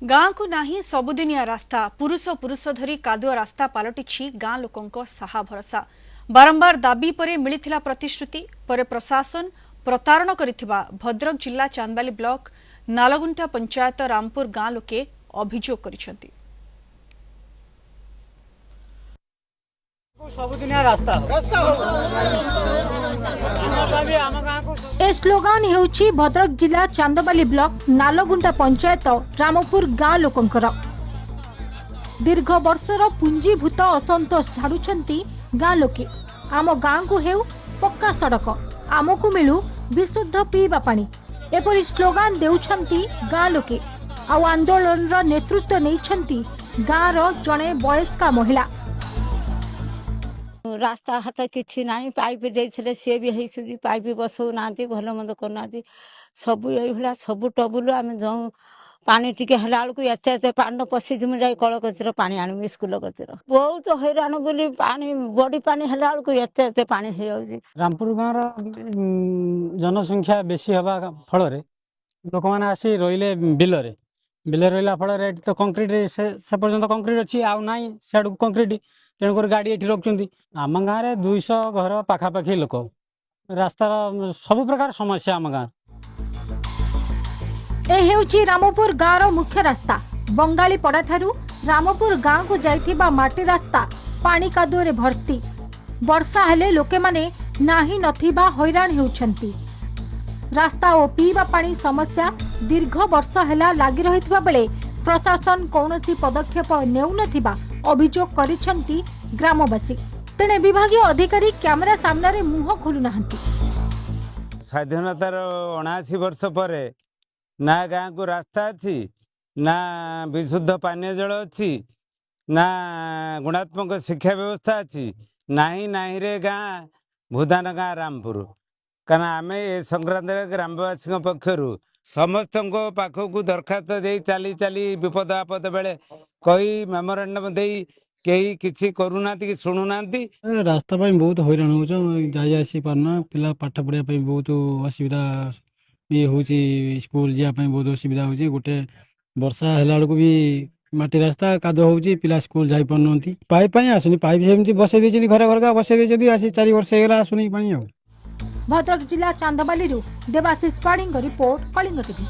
गाँ को नाही सबुदिनिया रास्ता पुरुष पुरुष धरी कादुआ रास्ता पलटि गाँ लोकों साहा भरसा बारंबार दाबी परे मिलिथिला प्रतिश्रुति परे प्रशासन प्रतारण करिथिबा भद्रक जिला चांदबाली ब्लॉक नालगुंटा पंचायत रामपुर गाँ लोके अभियोग करिसेंती। सबुदिनिया रास्ता ए स्लोगान हेउछि भद्रक जिला चांदबाली ब्लॉक नालगुंटा पंचायत रामपुर गाँ लोकंकर दीर्घ वर्षर पुंजीभूत असंतोष छाड़ुछंती गाँ लोके। आम गाँ को हेउ पक्का सड़क, आमको मिलू विशुद्ध पीवा पानी एपरी स्लोगान देउछंती गाँ लोके। आउ आंदोलन रो नेतृत्व नैछंती गाँ रो जणे वयस्का महिला। रास्ता हाट किसी ना पाइप देते सी भी है सुधी पाइप बसौ ना भल मंद करना सब ये सब टबुल आम जो पानी टिके बेलू एत पान पशिजिमु जा कल कतिर पा आणमु स्कूल कतिर बहुत हैरान बोली पानी बड़ी पानी बेलू एत पा रामपुर गाँव जनसंख्या बेसी हवा फल लोक मैंने आसी रहिले बिल रहा फल तो कंक्रीट से पर्यंत कंक्रीट अच्छी आउ ना सियाड़ कंक्रीट तेणुक गाड़ी ये रखुच्च। आम गाँव में 200 घर पाखापाखि लोक रास्तार सब प्रकार समस्या आम गाँव। रामपुर गाँव मुख्य रास्ता बंगाली पड़ा ठारू रामपुर गाँव को जाइथिबा माटी रास्ता पानी कादुओ भर्ती। वर्षा हेले लोके माने नाही नथिबा हैरान हेउछंती। रास्ता और पीवा पानी समस्या दीर्घ वर्ष हेला लागि रहितबा बेले प्रशासन कौनसी पदक्षेप नेउ नथिबा अभियोग करिसेंती ग्रामवासी। तेणे विभागीय अधिकारी कैमरा सामने मुह खोलु नाहंती। स्वाधीनतार 79 वर्ष पर ना गाँ को रास्ता अच्छी ना विशुद्ध पानीय जल अच्छी ना गुणात्मक शिक्षा व्यवस्था अच्छी नाही रे गाँ भूदान गाँ रामपुर कारण आम ए संक्रांत ग्रामवासी पक्षर समस्त पाखक दरखास्त दे चली चली विपद आपद बेले कही मेमोरांडम दे कहीं किसी करूना कि शुणुना रास्ता बहुत हैरान हो जासी पारना पिला पाठ पढ़ा बहुत असुविधा भी हूँ स्कूल जावाई बहुत असुविधा हो गोटे वर्षा है भी माटी रास्ता कादुआ हो पिला स्कूल जाई पारना पाइप आसुनी पाइप सेमती बसई देती घर घर बसई देती आसी 4 वर्ष होगा आसुनी पानी। भद्रक जिला चांदबाली देवाशीष पाढ़ी रिपोर्ट कलिंग टीवी।